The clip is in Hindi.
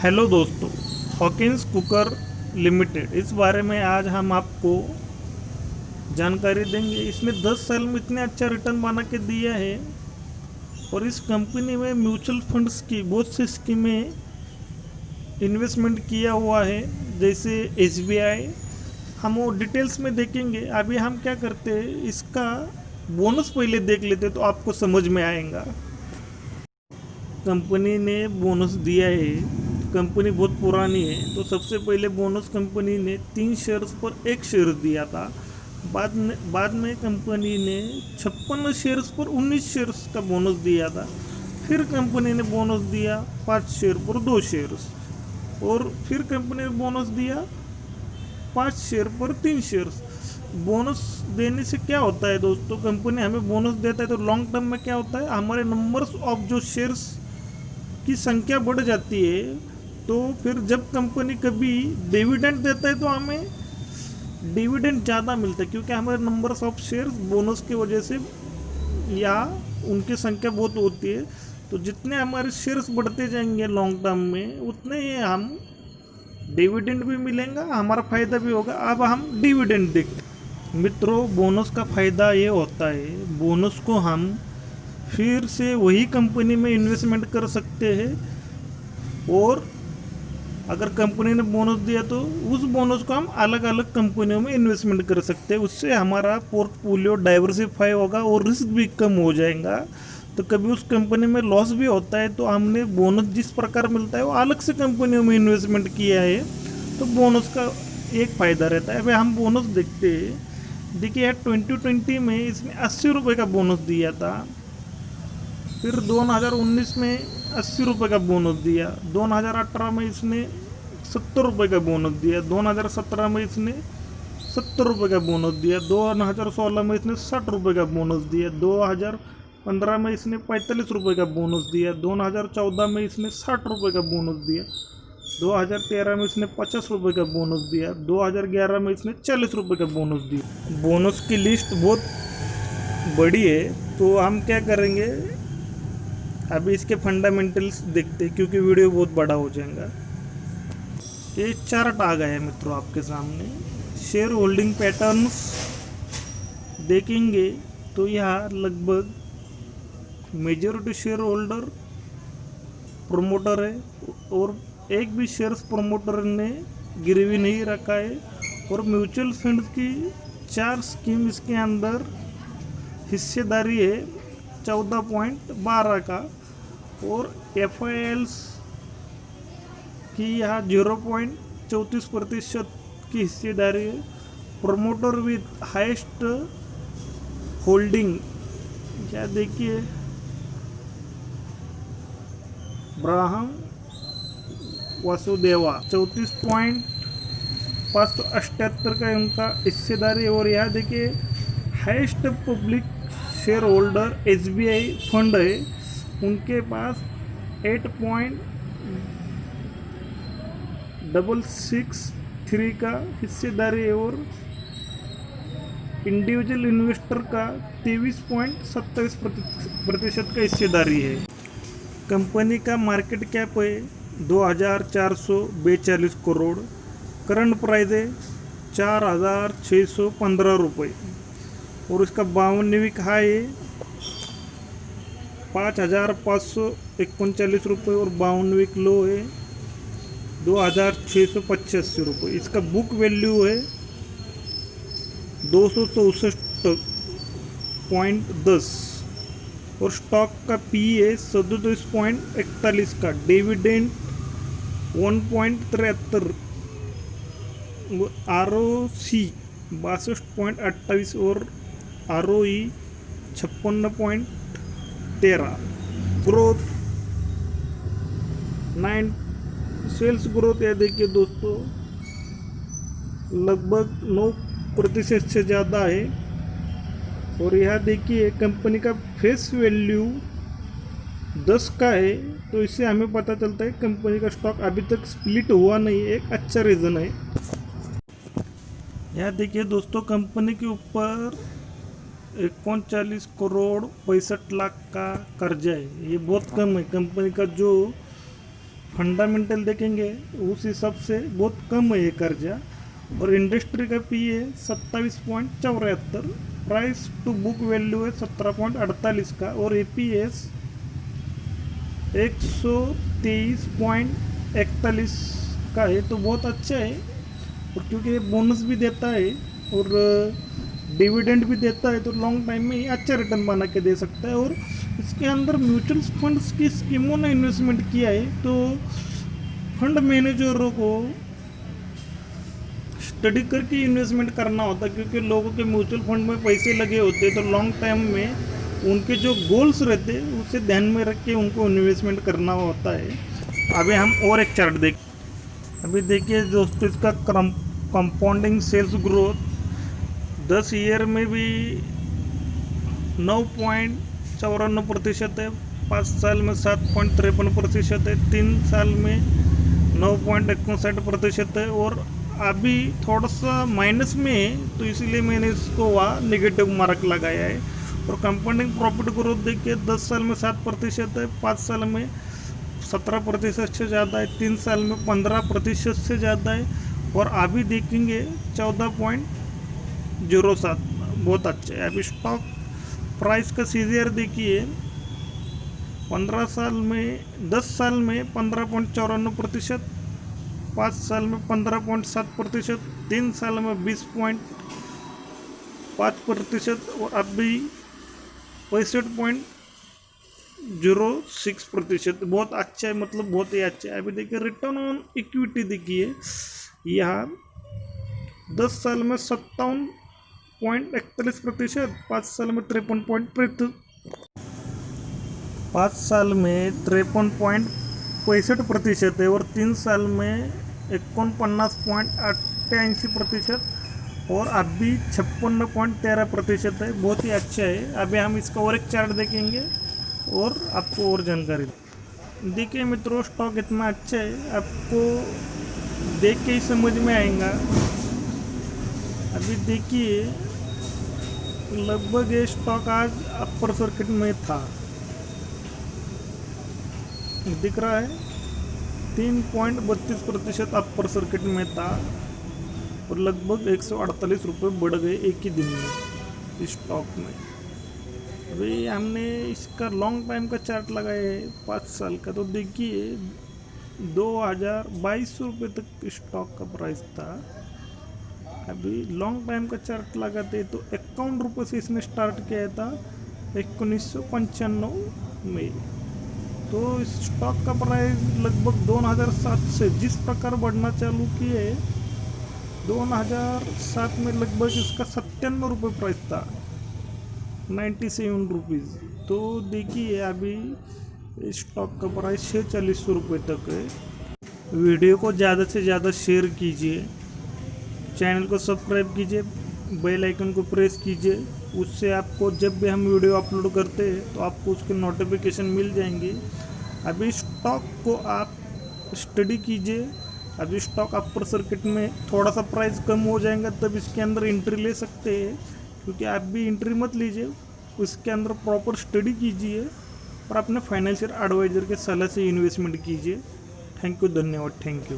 हेलो दोस्तों, हॉकिंस कुकर लिमिटेड इस बारे में आज हम आपको जानकारी देंगे। इसने 10 साल में इतने अच्छा रिटर्न बना के दिया है और इस कंपनी में म्यूचुअल फंड्स की बहुत सी स्कीमें इन्वेस्टमेंट किया हुआ है, जैसे एसबीआई। हम वो डिटेल्स में देखेंगे। अभी हम क्या करते हैं, इसका बोनस पहले देख लेते तो आपको समझ में आएगा। कंपनी ने बोनस दिया है। कंपनी बहुत पुरानी है, तो सबसे पहले बोनस कंपनी ने 3 शेयर्स पर 1 शेयर दिया था। बाद में कंपनी ने 56 शेयर्स पर 19 शेयर्स का बोनस दिया था। फिर कंपनी ने बोनस दिया 5 शेयर पर 2 शेयर्स, और फिर कंपनी ने बोनस दिया 5 शेयर पर 3 शेयर्स। बोनस देने से क्या होता है दोस्तों, कंपनी हमें बोनस देता है तो लॉन्ग टर्म में क्या होता है, हमारे नंबर्स ऑफ जो शेयर्स की संख्या बढ़ जाती है। तो फिर जब कंपनी कभी डिविडेंड देता है तो हमें डिविडेंड ज़्यादा मिलता है, क्योंकि हमारे नंबर्स ऑफ शेयर्स बोनस की वजह से या उनकी संख्या बहुत होती है। तो जितने हमारे शेयर्स बढ़ते जाएंगे लॉन्ग टर्म में, उतने ही हम डिविडेंड भी मिलेगा, हमारा फ़ायदा भी होगा। अब हम डिविडेंड देखते हैं। मित्रों, बोनस का फ़ायदा ये होता है, बोनस को हम फिर से वही कंपनी में इन्वेस्टमेंट कर सकते हैं, और अगर कंपनी ने बोनस दिया तो उस बोनस को हम अलग अलग कंपनियों में इन्वेस्टमेंट कर सकते हैं। उससे हमारा पोर्टफोलियो डाइवर्सिफाई होगा और रिस्क भी कम हो जाएगा। तो कभी उस कंपनी में लॉस भी होता है तो हमने बोनस जिस प्रकार मिलता है वो अलग से कंपनियों में इन्वेस्टमेंट किया है, तो बोनस का एक फ़ायदा रहता है। अभी हम बोनस देखते हैं। देखिए यार, 2020 में इसने 80 रुपये का बोनस दिया था। फिर 2019 में 80 रुपये का बोनस दिया। 2018 में इसने 70 रुपये का बोनस दिया। 2017 में इसने 70 रुपये का बोनस दिया। 2016 में इसने 60 रुपये का बोनस दिया। 2015 में इसने 45 रुपये का बोनस दिया। 2014 में इसने 60 रुपये का बोनस दिया। 2013 में इसने 50 रुपये का बोनस दिया। 2011 में इसने 40 रुपये का बोनस दिया। बोनस की लिस्ट बहुत बड़ी है, तो हम क्या करेंगे, अभी इसके फंडामेंटल्स देखते हैं, क्योंकि वीडियो बहुत बड़ा हो जाएगा। ये चार्ट आ गया है मित्रों आपके सामने। शेयर होल्डिंग पैटर्न्स देखेंगे तो यहाँ लगभग मेजॉरिटी शेयर होल्डर प्रोमोटर है, और एक भी शेयर्स प्रोमोटर ने गिरवी नहीं रखा है। और म्यूचुअल फंड की 4 स्कीम इसके अंदर हिस्सेदारी है 14.12 का, और एफआईएल्स की यहाँ 0.34% की हिस्सेदारी है। प्रमोटर विथ हाईएस्ट होल्डिंग, क्या देखिए, ब्राहम वासुदेवा 34.578 का उनका हिस्सेदारी। और यहाँ देखिए, highest public share holder SBI fund है, उनके पास 8.663 का हिस्सेदारी है। और इंडिविजुअल इन्वेस्टर का 23.27% का हिस्सेदारी है। कंपनी का मार्केट कैप है 2442 करोड़। करंट प्राइस है 4615 रुपये, और इसका 52वीं हाई है 5539 रुपये, और 52वीं लो है 2685 रुपये। इसका बुक वैल्यू है 264.10, और स्टॉक का पी है 37.41 का। डिविडेंड 1.73, आरओसी 62.28, और आरओई 56.13। ग्रोथ 9, सेल्स ग्रोथ है देखिए दोस्तों, लगभग 9% से ज़्यादा है। और यह देखिए, कंपनी का फेस वैल्यू 10 का है, तो इससे हमें पता चलता है कंपनी का स्टॉक अभी तक स्प्लिट हुआ नहीं है, एक अच्छा रीज़न है। यह देखिए दोस्तों, कंपनी के ऊपर 39 करोड़ 65 लाख का कर्जा है। ये बहुत कम है। कंपनी का जो फंडामेंटल देखेंगे उस हिसाब से बहुत कम है ये कर्जा। और इंडस्ट्री का पी है 27.74, प्राइस टू बुक वैल्यू है 17.48 का, और एपीएस 123.41 का है। तो बहुत अच्छा है, और क्योंकि ये बोनस भी देता है और डिविडेंड भी देता है, तो लॉन्ग टाइम में ये अच्छा रिटर्न बना के दे सकता है। और इसके अंदर म्यूचुअल फंड्स की स्कीमों ने इन्वेस्टमेंट किया है, तो फंड मैनेजरों को स्टडी करके इन्वेस्टमेंट करना होता है, क्योंकि लोगों के म्यूचुअल फंड में पैसे लगे होते हैं, तो लॉन्ग टाइम में उनके जो गोल्स रहते हैं उसे ध्यान में रख के उनको इन्वेस्टमेंट करना होता है। अभी हम और एक चार्ट अभी देखिए दोस्तों, इसका कंपाउंडिंग सेल्स ग्रोथ 10 ईयर में भी 9.54% है, 5 साल में 7.53% है, 3 साल में 9.59% है, और अभी थोड़ा सा माइनस में है, तो इसीलिए मैंने इसको वहाँ नेगेटिव मार्क लगाया है। और कंपाउंडिंग प्रॉफिट ग्रोथ देखिए 10 साल में 7% है, 5 साल में 17% से ज़्यादा है, 3 साल में 15% से ज़्यादा है, और अभी देखेंगे 14.07, बहुत अच्छा है। अभी स्टॉक प्राइस का सीजीआर देखिए 15 साल में 10 साल में 15.54%, 5 साल में 15.7%, 3 साल में 20.5%, और अभी 65.06%। बहुत अच्छा है, मतलब बहुत ही अच्छा है। अभी देखिए रिटर्न ऑन इक्विटी देखिए, यहाँ 10 साल में 57.41%, 5 साल में 53.65% है, और 3 साल में 49.88%, और अभी 56.13% है। बहुत ही अच्छा है। अभी हम इसका और एक चार्ट देखेंगे और आपको और जानकारी देखिए मित्रों, स्टॉक इतना अच्छा है, आपको देख के ही समझ में आएगा। अभी देखिए लगभग ये स्टॉक आज अपर सर्किट में था, दिख रहा है 3.32% अपर सर्किट में था, और लगभग 148 रुपये बढ़ गए एक ही दिन में इस स्टॉक में। अभी हमने इसका लॉन्ग टाइम का चार्ट लगाया है 5 साल का, तो देखिए 2200 रुपये तक स्टॉक का प्राइस था। अभी लॉन्ग टाइम का चार्ट लगाते तो 51 रुपये से इसने स्टार्ट किया था 1995 में। तो इस स्टॉक का प्राइस लगभग 2007 से जिस प्रकार बढ़ना चालू किए, 2007 में लगभग इसका 97 रुपये प्राइस था, 97 रुपीज़। तो देखिए अभी स्टॉक का प्राइस 4600 रुपये तक है। वीडियो को ज़्यादा से ज़्यादा शेयर कीजिए, चैनल को सब्सक्राइब कीजिए, बेल आइकन को प्रेस कीजिए, उससे आपको जब भी हम वीडियो अपलोड करते हैं तो आपको उसके नोटिफिकेशन मिल जाएंगे। अभी स्टॉक को आप स्टडी कीजिए। अभी स्टॉक अपर सर्किट में थोड़ा सा प्राइस कम हो जाएगा तब इसके अंदर एंट्री ले सकते हैं, क्योंकि आप भी एंट्री मत लीजिए, उसके अंदर प्रॉपर स्टडी कीजिए और अपने फाइनेंशियल एडवाइज़र के सलाह से इन्वेस्टमेंट कीजिए। थैंक यू, धन्यवाद, थैंक यू।